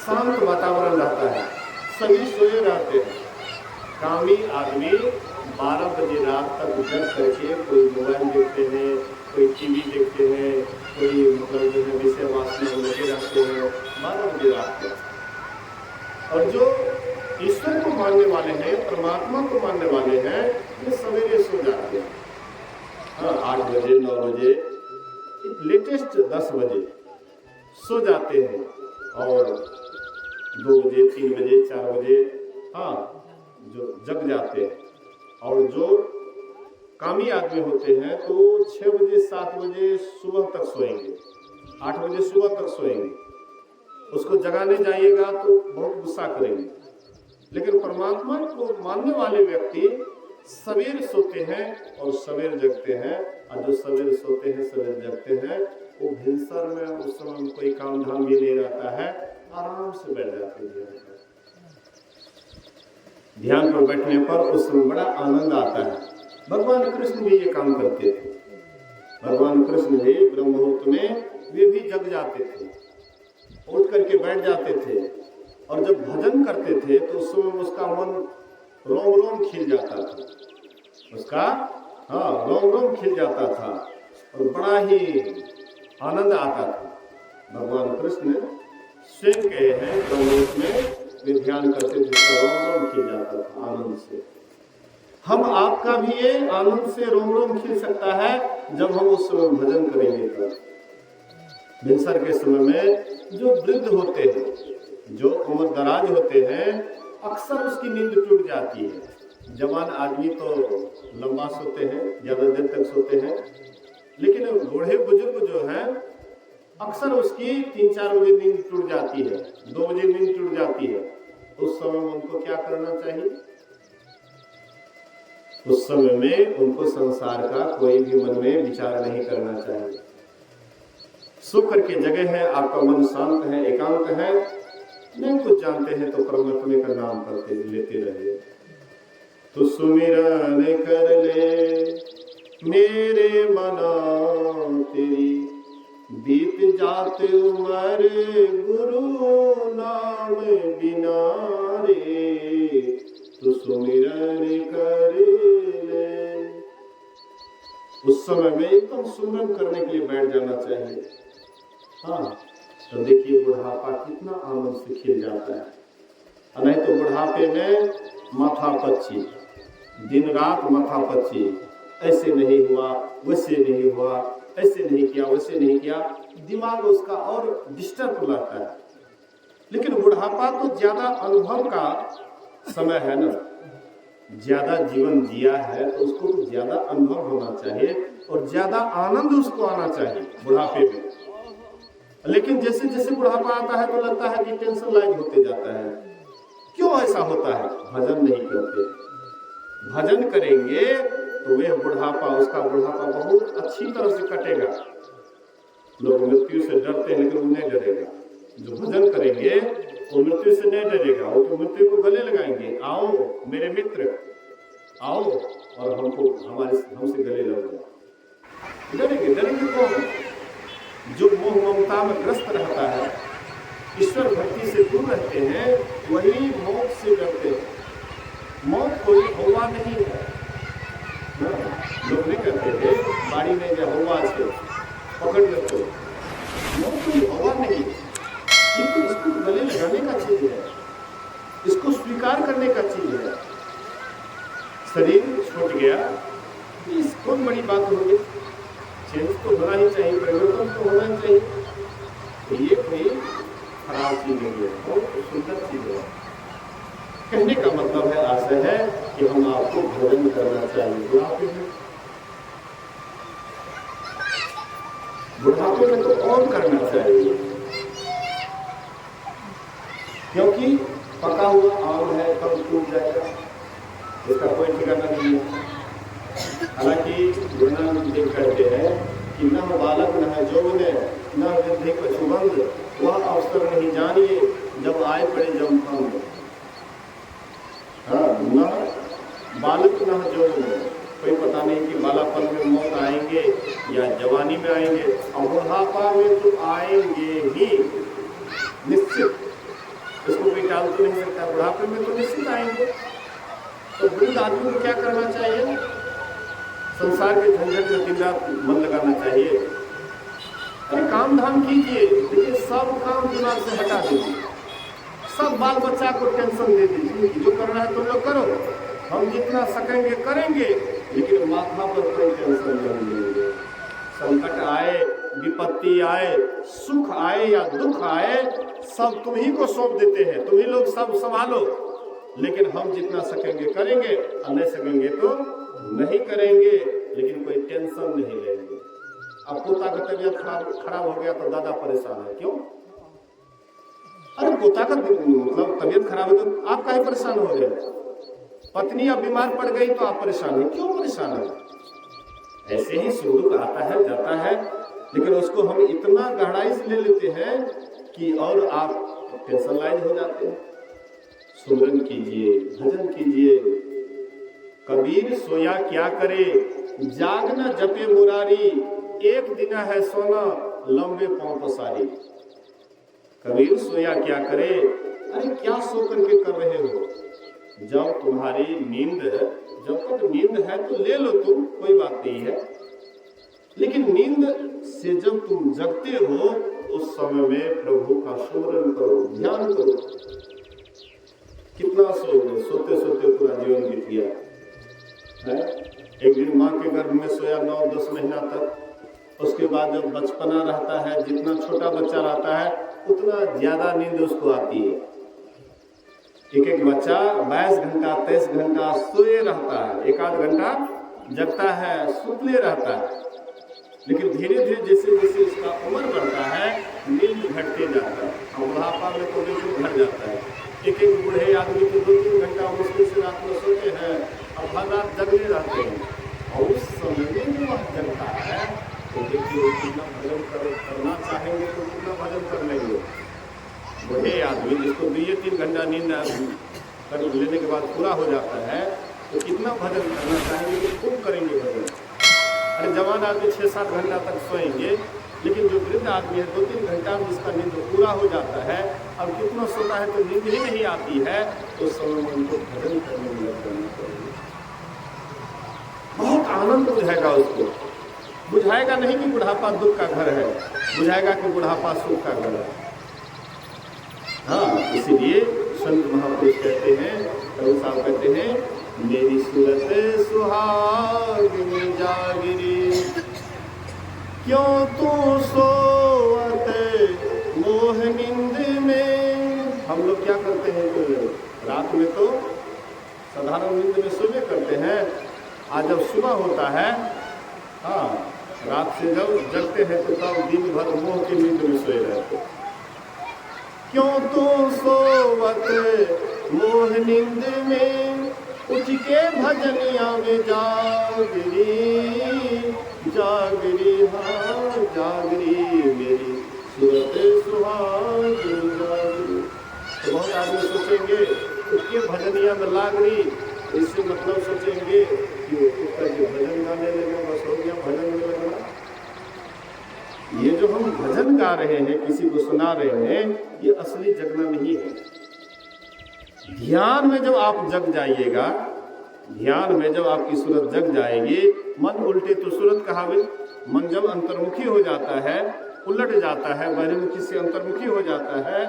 शांत वातावरण रहता है, सभी सोए रहते हैं। कामी आदमी 12 बजे रात तक जग करके कोई मोबाइल देखते हैं, कोई टीवी देखते हैं, कोई मतलब जो है विषय वासना में लगे रहते हैं 12 बजे रात तक। और जो ईश्वर को मानने वाले हैं, परमात्मा को मानने वाले हैं, वे सवेरे सो जाते हैं। 8 बजे 9 बजे लेटेस्ट 10 बजे सो जाते हैं और 2 बजे 3 बजे 4 बजे जो जग जाते हैं। और जो कामी आदमी होते हैं तो 6 बजे 7 बजे सुबह तक सोएंगे, 8 बजे सुबह तक सोएंगे। उसको जगाने जाइएगा तो बहुत गुस्सा करेंगे। लेकिन परमात्मा को मानने वाले व्यक्ति सवेर सोते हैं और सवेर जगते हैं, और जो सवेर सोते हैं सवेर जगते हैं वो भिनसर में उस समय कोई काम धाम भी नहीं रहता है, आराम से बैठ जाते हैं। ध्यान पर बैठने पर उस समय बड़ा आनंद आता है। भगवान कृष्ण भी ये काम करते थे। भगवान कृष्ण भी ब्रह्म मुहूर्त में वे भी जग जाते थे, उठ करके बैठ जाते थे, और जब भजन करते थे तो उस समय उसका मन रोम रोम खिल जाता था, उसका रोम रोम खिल जाता था और बड़ा ही आनंद आता था। भगवान कृष्ण स्वयं कहे हैं ब्रह्ममुहूर्त में वे ध्यान करते थे तो रोम रोम खिल जाता था आनंद से। हम आपका भी ये आनंद से रोम रोम खिल सकता है जब हम उस समय भजन करेंगे। तब भिनसर के समय में जो वृद्ध होते हैं, जो उम्र दराज होते हैं, अक्सर उसकी नींद टूट जाती है। जवान आदमी तो लंबा सोते हैं, ज्यादा देर तक सोते हैं, लेकिन बूढ़े बुजुर्ग जो हैं अक्सर उसकी 3-4 बजे नींद टूट जाती है, 2 बजे नींद टूट जाती है। उस समय में उनको क्या करना चाहिए? उस समय में उनको संसार का कोई भी मन में विचार नहीं करना चाहिए। सो करके जगह है, आपका मन शांत है, एकांत है, नहीं कुछ जानते हैं तो परमात्मा का नाम करते लेते रहे। तो सुमिरन कर ले मेरे मना तेरी, बीत जाते उम्र गुरु नाम बिना रे, तो सुमिरन कर ले। उस समय में एकदम सुमिरन करने के लिए बैठ जाना चाहिए। तो देखिए बुढ़ापा कितना आनंद से खिल जाता है। नहीं तो बुढ़ापे में माथा पच्ची, दिन रात माथा पच्ची, ऐसे नहीं हुआ वैसे नहीं हुआ, ऐसे नहीं किया, वैसे नहीं किया, दिमाग उसका और डिस्टर्ब रहता है। लेकिन बुढ़ापा तो ज्यादा अनुभव का समय है ना, ज्यादा जीवन जिया है तो उसको तो ज्यादा अनुभव होना चाहिए और ज्यादा आनंद उसको आना चाहिए बुढ़ापे में। लेकिन जैसे जैसे बुढ़ापा आता है तो लगता है कि टेंशन लाइज होते जाता है। क्यों ऐसा होता है? भजन नहीं करते। भजन करेंगे तो वह बुढ़ापा, उसका बुढ़ापा बहुत अच्छी तरह से कटेगा। लोग मृत्यु से डरते हैं लेकिन वो नहीं डरेगा। जो भजन करेंगे वो मृत्यु से नहीं डरेगा, वो तो मृत्यु को गले लगाएंगे, आओ मेरे मित्र आओ और हमसे गले लगो। डरेंगे कौन? जो मोह ममता में ग्रस्त रहता है, ईश्वर भक्ति से दूर रहते हैं, वही मौत से डरते हैं। मौत कोई हवा नहीं है। लोग नहीं कहते थे बाड़ी में जो हवा से पकड़ लेते, मौत कोई हवा नहीं, किंतु इसको गले लगाने का चीज है, इसको स्वीकार करने का चीज है। शरीर छूट गया, इस कौन बड़ी बात होगी? चेंज तो होना ही चाहिए, परिवर्तन तो होना ही चाहिए। तो ये कोई खराब चीज नहीं है, बहुत सुंदर चीज है। कहने का मतलब है, आशय है कि हम आपको भजन करना चाहिए। बुढ़ापे में तो और करना चाहिए, क्योंकि पका हुआ आम है कब टूट जाएगा, इसका कोई ठिकाना नहीं है। हालांकि गुरु नानक देव कहते हैं कि न बालक न है यौवन न वृद्धि कछुबंध, वह अवसर नहीं जानिए जब आए पड़े जब भंग। न बालक न यौवन, कोई पता नहीं कि बालापन में मौत आएंगे या जवानी में आएंगे, और बुढ़ापा में तो आएंगे ही निश्चित, इसको कोई टाल तो नहीं सकता। बुढ़ापे में तो निश्चित आएंगे। तो वृद्ध आदमी को क्या करना चाहिए? संसार के झंझट में दिन रात मन लगाना चाहिए। अरे काम धाम कीजिए, लेकिन सब काम दिमाग से हटा दीजिए। सब बाल बच्चा को टेंशन दे दीजिए, जो करना है तुम लोग करो, हम जितना सकेंगे करेंगे, लेकिन माथा पर कोई टेंशन नहीं लेंगे। संकट आए, विपत्ति आए, सुख आए या दुख आए, सब तुम ही को सौंप देते हैं, तुम ही लोग सब संभालो। लेकिन हम जितना सकेंगे करेंगे, और नहीं सकेंगे तो नहीं करेंगे, लेकिन कोई टेंशन नहीं लेंगे। अब पोता का तबीयत खराब हो गया तो दादा परेशान है, क्यों? अरे पोता का मतलब तबीयत खराब है तो आप काहे परेशान हो रहे हैं? पत्नी अब बीमार पड़ गई तो आप परेशान है, क्यों परेशान है? ऐसे ही सुख आता है जाता है, लेकिन उसको हम इतना गहराई से ले लेते हैं कि और आप टेंशन लाइज हो जाते हैं। सुमरन कीजिए, भजन कीजिए। कबीर सोया क्या करे, जागना जपे मुरारी, एक दिन है सोना लंबे पांव पसारी। कबीर सोया क्या करे, अरे क्या सो करके कर रहे हो? जब तुम्हारी नींद, जब तक नींद है तो ले लो तुम, कोई बात नहीं है, लेकिन नींद से जब तुम जगते हो उस समय में प्रभु का स्मरण करो, ध्यान करो। कितना सोओगे? सोते सोते पूरा जीवन बीत गया है। एक दिन माँ के गर्भ में सोया 9-10 महीना तक, उसके बाद जब बचपना रहता है, जितना छोटा बच्चा रहता है उतना ज्यादा नींद उसको आती है। एक बच्चा 22 घंटा 23 घंटा सोए रहता है, एक आध घंटा जगता है, सुतले रहता है, लेकिन धीरे धीरे जैसे जैसे उसका उम्र बढ़ता है नींद घटते जाता है, और बुढ़ापा में तो बिल्कुल घट जाता है। एक बूढ़े आदमी तो 2-3 घंटा मुश्किल से रात में सोते हैं, अब हर रात जगने रहते हैं, और उस समय में जो वह जगता है तो देखिए कितना भजन करना चाहेंगे तो कितना भजन कर लेंगे। बूढ़े आदमी जिसको 2-3 घंटा नींद कर लेने के बाद पूरा हो जाता है तो कितना भजन करना चाहेंगे तो खूब करेंगे भजन। अरे जवान आदमी 6-7 घंटा तक सोएंगे, लेकिन जो वृद्ध आदमी है 2-3 घंटा में जिसका नींद पूरा हो जाता है, अब कितना सोता है तो नींद ही नहीं आती है, तो समय में उनको भजन करने में लग जाना चाहिए। बहुत आनंद बुझाएगा उसको, बुझाएगा नहीं कि बुढ़ापा दुख का घर है, बुझाएगा कि बुढ़ापा सुख का घर है। हाँ, इसीलिए संत महापुरुष कहते हैं, कवि साहब कहते हैं, मेरी सूरत सुहागिनी जागिरी, क्यों तू सोवत मोह नींद में। हम लोग क्या करते हैं कि रात में तो साधारण नींद में सोवे करते हैं, आज जब सुबह होता है, हाँ, रात से जब जगते हैं तो तब दिन भर मोह की नींद में सोए रहते। क्यों तू सोवत मोह नींद में, उठ के भजनिया में जागरी जागरी, हाँ जागरी मेरी सूरत सुहागिन जागरी। तो बहुत आदमी सोचेंगे उठ के भजनिया में लागरी, इससे मतलब सोचेंगे कि उठ करके भजन गाने लगे, बस हो गया भजन में लगना। ये जो हम भजन गा रहे हैं, किसी को सुना रहे हैं, ये असली जगना नहीं है। ध्यान में जब आप जग जाइएगा, ध्यान में जब आपकी सूरत जग जाएगी, मन उल्टे तो सूरत कहावे। मन जब अंतर्मुखी हो जाता है, उलट जाता है, बहिर्मुखी से अंतर्मुखी हो जाता है,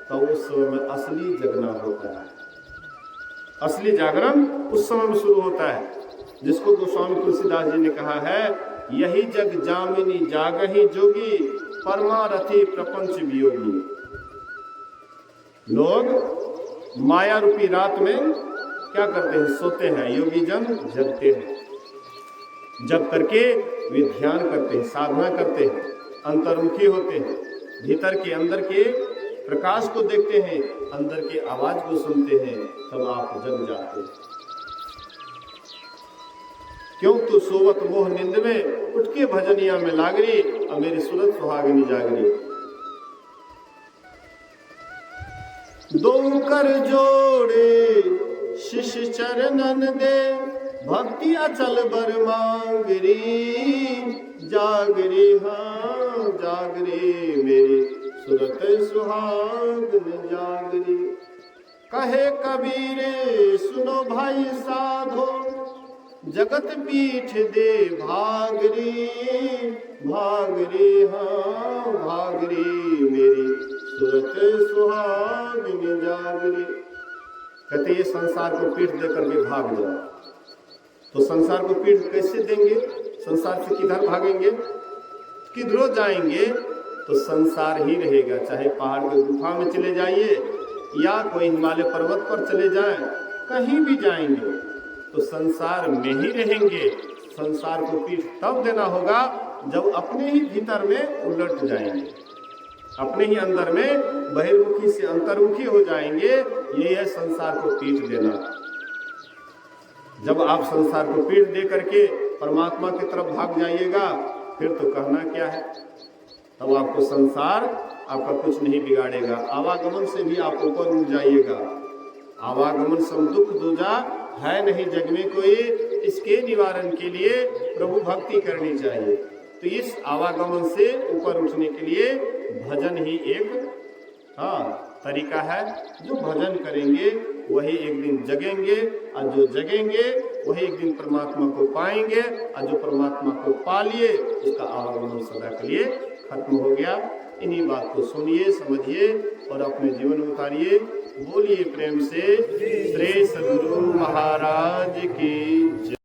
तो उस समय में असली जगना होता है। असली जागरण उस समय में शुरू होता है, जिसको गोस्वामी तुलसीदास जी ने कहा है, यही जग जामिनी जागही जोगी, परमारथी प्रपंच वियोगी। लोग माया रूपी रात में क्या करते हैं? सोते हैं। योगी जन जगते हैं, जग करके वे ध्यान करते हैं, साधना करते हैं, अंतर्मुखी होते हैं, भीतर के अंदर के प्रकाश को देखते हैं, अंदर के आवाज को सुनते हैं, तब आप जग जाते हैं। क्यों तू सोवत मोह नींद में, उठ के भजनिया में लागरी, और मेरी सूरत सुहागिनी जागरी। दो कर जोड़े शिष चरणन दे, भक्ति अचल बर मांगरी जागरी, हाँ जागरी मेरी सूरत सुहागिन जागरी। कहे कबीर सुनो भाई साधो, जगत पीठ दे भागरी भागरी, हाँ भागरी मेरी सूरत सुहागिन जागरी। कहते ये संसार को पीठ दे करके भाग जाओ। तो संसार को पीठ कैसे देंगे? संसार से किधर भागेंगे? किधरों जाएंगे? तो संसार ही रहेगा। चाहे पहाड़ के गुफा में चले जाइए या कोई हिमालय पर्वत पर चले जाएं, कहीं भी जाएंगे तो संसार में ही रहेंगे। संसार को पीठ तब देना होगा जब अपने ही भीतर में उलट जाएंगे, अपने ही अंदर में बहिर्मुखी से अंतर्मुखी हो जाएंगे। ये है संसार को पीठ देना। जब आप संसार को पीठ दे करके परमात्मा की तरफ भाग जाइएगा, फिर तो कहना क्या है? तब आपको संसार आपका कुछ नहीं बिगाड़ेगा। आवागमन से भी आप ऊपर उठ जाइएगा। आवागमन सम दुख दूजा है नहीं जग में कोई, इसके निवारण के लिए प्रभु भक्ति करनी चाहिए। तो इस आवागमन से ऊपर उठने के लिए भजन ही एक तरीका है। जो भजन करेंगे वही एक दिन जगेंगे, और जो जगेंगे वही एक दिन परमात्मा को पाएंगे, और जो परमात्मा को पा लिए उसका आवागमन सदा के लिए खत्म हो गया। इन्हीं बात को सुनिए, समझिए और अपने जीवन में उतारिए। बोलिए प्रेम से श्री सद्गुरु महाराज की जय।